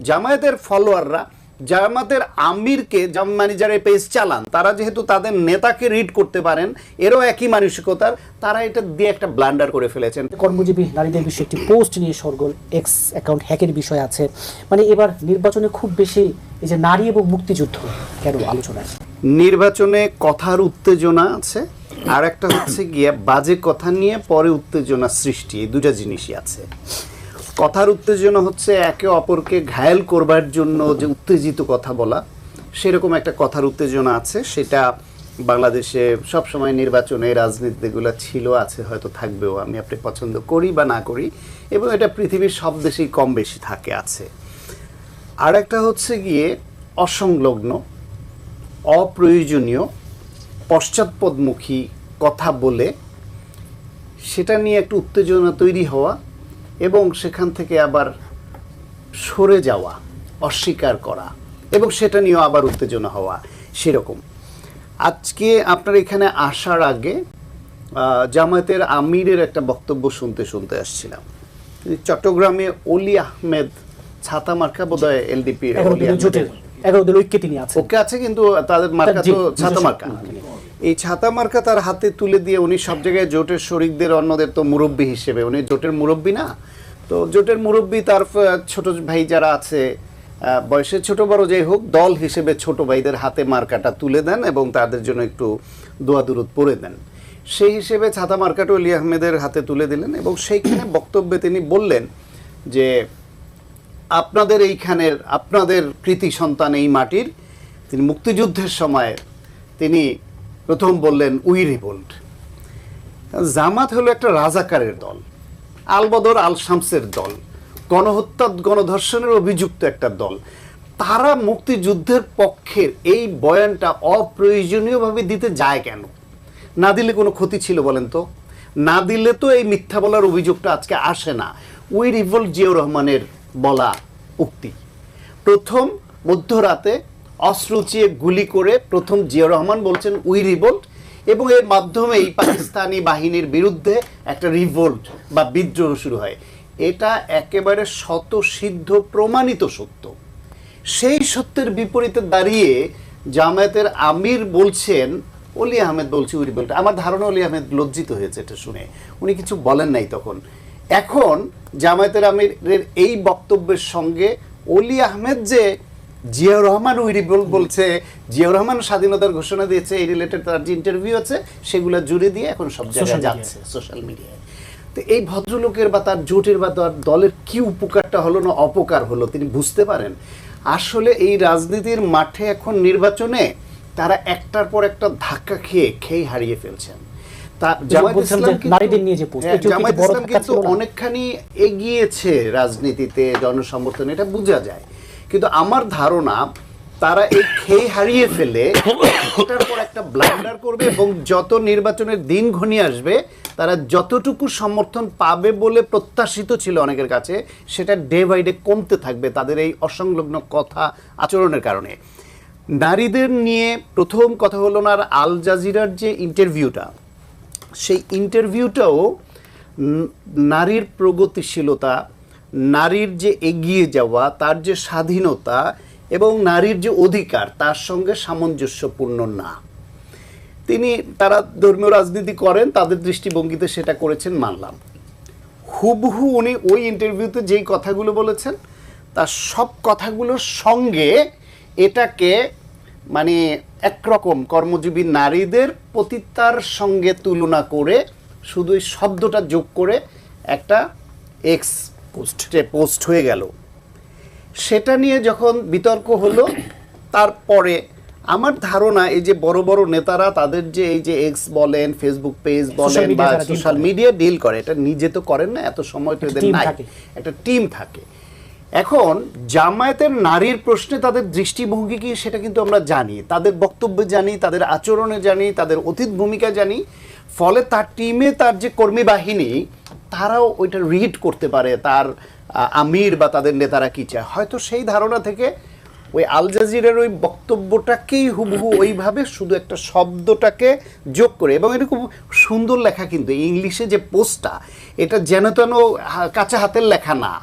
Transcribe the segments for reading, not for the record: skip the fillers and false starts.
জামায়াতের ফলোয়াররা জামায়াতের আমিরকে মানে যারা পেজ চালান তারা যেহেতু তাদের নেতাকে রিড করতে পারেন, এরও একই মানসিকতার, তারা এটা দিয়ে একটা ব্লান্ডার করে ফেলেছেন। কর্মজীবী নারীদের বিষয়ে একটি পোস্ট নিয়ে সরগোল, এক্স অ্যাকাউন্ট হ্যাকের বিষয় আছে। মানে এবার নির্বাচনে খুব বেশি এই যে নারী এবং মুক্তিযুদ্ধ কেন আলোচনা আছে? নির্বাচনে কথার উত্তেজনা আছে, আর একটা হচ্ছে গিয়ে বাজে কথা নিয়ে পরে উত্তেজনা সৃষ্টি, এই দুটা জিনিসই আছে। কথার উত্তেজনা হচ্ছে একে অপরকে ঘায়েল করবার জন্য যে উত্তেজিত কথা বলা, সেরকম একটা কথার উত্তেজনা আছে। সেটা বাংলাদেশে সবসময় নির্বাচনে রাজনীতিগুলো ছিল, আছে, হয়তো থাকবেও, আমি আপনি পছন্দ করি বা না করি, এবং এটা পৃথিবীর সব দেশেই কম বেশি থাকে, আছে। আর একটা হচ্ছে গিয়ে অসংলগ্ন, অপ্রয়োজনীয়, পশ্চাৎপদমুখী কথা বলে সেটা নিয়ে একটু উত্তেজনা তৈরি হওয়া এবং সেখান থেকে আবার সরে যাওয়া, অস্বীকার করা এবং সেটা নিয়েও আবার উত্তেজনা হওয়া, সেরকম। আজকে আপনার এখানে আসার আগে জামায়াতের আমিরের একটা বক্তব্য শুনতে আসছিলাম। চট্টগ্রামে অলি আহমেদ ছাতা মার্কা বোধহয় এলডিপি ওকে আছে, কিন্তু তাদের মার্কা তো ছাতা মার্কা। এই ছাতা মার্কা তার হাতে তুলে দিয়ে উনি সব জায়গায় জোটের শরিকদের অন্যদের তো মুরব্বী হিসেবে, উনি জোটের মুরব্বী না, তো জোটের মুরব্বী তার ছোট ভাই যারা আছে, বয়সে ছোট বড় যাই হোক, দল হিসেবে ছোট ভাইদের হাতে মার্কাটা তুলে দেন এবং তাদের জন্য একটু দোয়া দুরুদ পড়ে দেন। সেই হিসেবে ছাতা মার্কাটা অলি আহমেদের হাতে তুলে দিলেন এবং সেইখানে বক্তব্যে তিনি বললেন যে আপনাদের এইখানের, আপনাদের কৃতি সন্তান এই মাটির, তিনি মুক্তিযুদ্ধের সময় তিনি প্রথম বললেন উই রিভোল্ট। জামাত হলো একটা রাজাকারের দল, আলবদর আল শামসের দল, গণহত্যা গণধর্ষণের অভিযুক্ত একটা দল। তারা মুক্তিযুদ্ধের পক্ষের এই বয়ানটা অপ্রয়োজনীয়ভাবে দিতে যায় কেন? না দিলে কোনো ক্ষতি ছিল বলেন তো? না দিলে তো এই মিথ্যা বলার অভিযোগটা আজকে আসে না। উই রিভোল্ট জিয়াউর রহমানের বলা উক্তি। প্রথম মধ্যরাতে অস্ত্র উঁচিয়ে গুলি করে প্রথম জিয়াউর রহমান বলছেন উই রিভোল্ট, এবং এর মাধ্যমেই পাকিস্তানি বাহিনীর বিরুদ্ধে একটা রিভোল্ট বা বিদ্রোহ শুরু হয়। এটা একেবারে শতসিদ্ধ প্রমাণিত সত্য। সেই সত্যের বিপরীতে দাঁড়িয়ে জামায়াতের আমির বলছেন, অলি আহমেদ বলছে উই রিভোল্ট। আমার ধারণা অলি আহমেদ লজ্জিত হয়েছে এটা শুনে, উনি কিছু বলেন নাই তখন। এখন জামায়াতের আমিরের এই বক্তব্যের সঙ্গে অলি আহমেদ যে জিয়াউর রহমান উই রিভোল্ট বলছে, জিয়াউর রহমান স্বাধীনতার ঘোষণা দিয়েছে, এই রিলেটেড তার যে ইন্টারভিউ আছে সেগুলো জুড়ে দিয়ে এখন সব জায়গায় যাচ্ছে সোশ্যাল মিডিয়ায়। তো এই ভদ্রলোকের বা তার জোটের বা তার দলের কি উপকারটা হলো না অপকার হলো তিনি বুঝতে পারেন? আসলে এই রাজনীতির মাঠে এখন নির্বাচনে তারা একটার পর একটা ধাক্কা খেয়ে হারিয়ে ফেলছেন। জামায়াত ইসলাম কিন্তু অনেকখানি এগিয়েছে রাজনীতিতে, জনসমর্থন, এটা বোঝা যায়। কিন্তু আমার ধারণা তারা এই খেয়ে হারিয়ে ফেলে একটার পর একটা ব্লান্ডার করবে এবং যত নির্বাচনের দিন ঘনিয়ে আসবে তারা যতটুকু সমর্থন পাবে বলে প্রত্যাশিত ছিল অনেকের কাছে, সেটা ডে বাই ডে কমতে থাকবে তাদের এই অসংলগ্ন কথা আচরণের কারণে। নারীদের নিয়ে প্রথম কথা হলো না, আর আল জাজিরার যে ইন্টারভিউটা, সেই ইন্টারভিউটাও নারীর প্রগতিশীলতা, নারীর যে এগিয়ে যাওয়া, তার যে স্বাধীনতা এবং নারীর যে অধিকার, তার সঙ্গে সামঞ্জস্যপূর্ণ না। তারা ধর্মীয় রাজনীতি করেন, তাদের দৃষ্টিভঙ্গিতে সেটা করেছেন, মানলাম। হুবহু উনি ওই ইন্টারভিউতে যেই কথাগুলো বলেছেন তার সব কথাগুলোর সঙ্গে এটাকে মানে একরকম কর্মজীবী নারীদের পতিতার সঙ্গে তুলনা করে শুধু এই শব্দটা যোগ করে একটা এক্স পোস্ট হয়ে গেল। সেটা নিয়ে যখন বিতর্ক হলো, তারপরে আমার ধারণা এই যে বড় বড় নেতারা তাদের যে এই যে এক্স বলেন, ফেসবুক পেজ বলেন বা সোশ্যাল মিডিয়া ডিল করে, এটা নিজে তো করেন না, এত সময় তো এদের নাই, একটা টিম থাকে। এখন জামায়াতের নারীর প্রশ্নে তাদের দৃষ্টিভঙ্গি কি সেটা কিন্তু আমরা জানি, তাদের বক্তব্য জানি, তাদের আচরণে জানি, তাদের অতীত ভূমিকা জানি। ফলে তার টিমে তার যে কর্মী বাহিনী তারাও ওইটা রিড করতে পারে তার আমির বা তাদের নেতারা কি চায়। হয়তো সেই ধারণা থেকে ওই আল জাজিরার ওই বক্তব্যটাকেই হুবহু ওইভাবে শুধু একটা শব্দটাকে যোগ করে, এবং এটা খুব সুন্দর লেখা, কিন্তু ইংলিশে যে পোস্টটা, এটা যেন তেন কাঁচা হাতের লেখা না,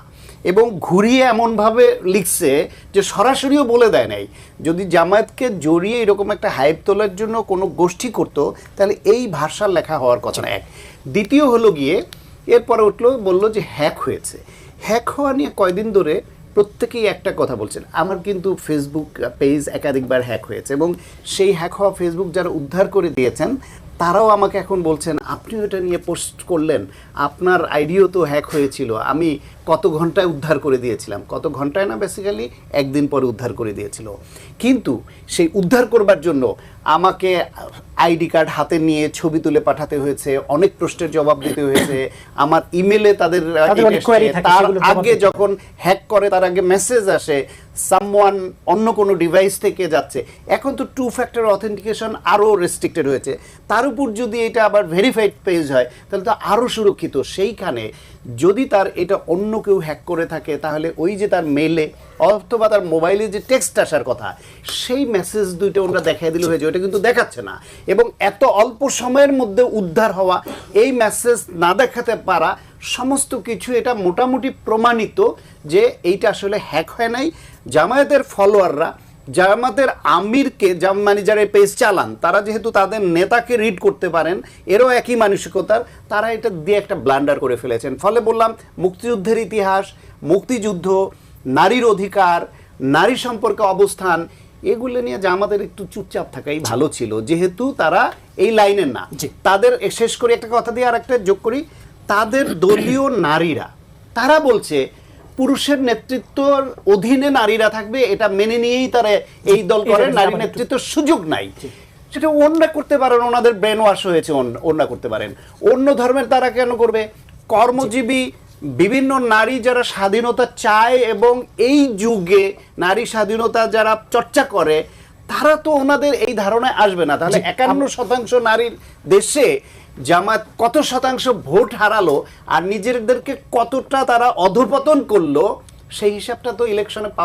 এবং ঘুরিয়ে এমনভাবে লিখছে যে সরাসরিও বলে দেয় নাই। যদি জামায়াতকে জড়িয়ে এরকম একটা হাইপ তোলার জন্য কোনো গোষ্ঠী করতো তাহলে এই ভাষার লেখা হওয়ার কথা না। এক, দ্বিতীয় হলো গিয়ে এরপরে উঠলো বললো যে হ্যাক হয়েছে। হ্যাক হওয়া নিয়ে কয়দিন ধরে প্রত্যেকেই একটা কথা বলছেন, আমার কিন্তু ফেসবুক পেজ একাধিকবার হ্যাক হয়েছে এবং সেই হ্যাক হওয়া ফেসবুক যারা উদ্ধার করে দিয়েছেন তারাও আমাকে এখন বলছেন আপনিও এটা নিয়ে পোস্ট করলেন, আপনার আইডিও তো হ্যাক হয়েছিল, আমি কত ঘন্টায় উদ্ধার করে দিয়েছিলাম। কত ঘন্টায় না, বেসিক্যালি একদিন পরে উদ্ধার করে দিয়েছিল। কিন্তু সেই উদ্ধার করবার জন্য আমাকে আইডি কার্ড হাতে নিয়ে ছবি তুলে পাঠাতে হয়েছে, অনেক প্রশ্নের জবাব দিতে হয়েছে, আমার ইমেলে তাদের তার আগে যখন হ্যাক করে তার আগে মেসেজ আসে সামওয়ান অন্য কোনো ডিভাইস থেকে যাচ্ছে। এখন তো 2 ফ্যাক্টর অথেন্টিকেশন আরও রেস্ট্রিক্টেড হয়েছে, তার উপর যদি এটা আবার ভেরিফাইড পেজ হয় তাহলে তো আরও সুরক্ষিত। সেইখানে যদি তার এটা অন্য কেউ হ্যাক করে থাকে তাহলে ওই যে তার মেলে অথবা তার মোবাইলে যে টেক্সট আসার কথা সেই মেসেজ দুইটা ওরা দেখাই দিলে হয়েছে, ওটা কিন্তু দেখাচ্ছে না। এবং এত অল্প সময়ের মধ্যে উদ্ধার হওয়া, এই মেসেজ না দেখাতে পারা, সমস্ত কিছু এটা মোটামুটি প্রমাণিত যে এইটা আসলে হ্যাক হয় নাই। জামায়াতের ফলোয়াররা জামায়াতের আমিরকে মানে যারা পেজ চালান তারা যেহেতু তাদের নেতাকে রিড করতে পারেন, এরও একই মানসিকতার, তারা এটা দিয়ে একটা ব্লান্ডার করে ফেলেছেন। ফলে বললাম মুক্তিযুদ্ধের ইতিহাস, মুক্তিযুদ্ধ, নারীর অধিকার, নারী সম্পর্কে অবস্থান, এগুলো নিয়ে জামাতের একটু চুপচাপ থাকাই ভালো ছিল, যেহেতু তারা এই লাইনের না। তাদের শেষ করে একটা কথা দিয়ে আর একটা যোগ করি, তাদের দলীয় নারীরা তারা বলছে পুরুষের নেতৃত্বর অধীনে নারীরা থাকবে, এটা মেনে নিয়েই তারা এই দল করে, নারী নেতৃত্বের সুযোগ নাই। সেটা অন্যরা করতে পারেন, ওনাদের ব্রেন ওয়াশ হয়েছে, অন্যরা করতে পারেন। অন্য ধর্মের তারা কেন করবে? কর্মজীবী বিভিন্ন নারী যারা স্বাধীনতা চায় এবং এই যুগে নারী স্বাধীনতা যারা চর্চা করে তারা তো ওনাদের এই ধারণায় আসবে না। তাহলে 51% নারীর দেশে জামাত কত শতাংশ ভোট হারালো আর নিজেদেরকে কতটা তারা অধঃপতন করলো, সেই হিসাবটা তো ইলেকশনে পাওয়া